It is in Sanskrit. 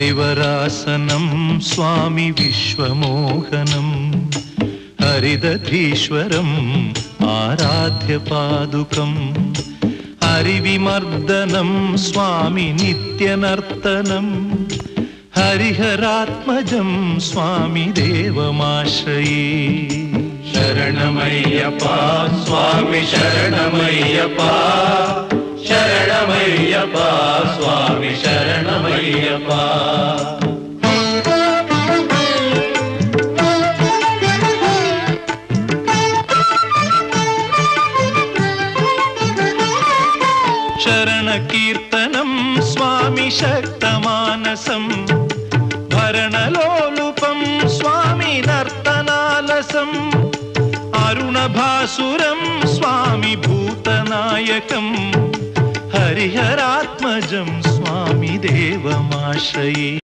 हरिवरासनं स्वामी विश्वमोहनं हरिदधीश्वरम् आराध्य पादुकम् हरिविमर्दनं स्वामी नित्यनर्तनं हरिहरात्मजं स्वामी देवमाश्रये। शरणमय्यप्पा स्वामी शरणमय्यप्पा शरणमय्यप्पा स्वामी शरणमय्यप्पा। शरणकीर्तनं स्वामी शक्तमानसं भरणलोलुपं स्वामी नर्तनालसम् अरुणभासुरं स्वामी भूतनायकं हरिहरात्मजं स्वामी देवमाश्रये।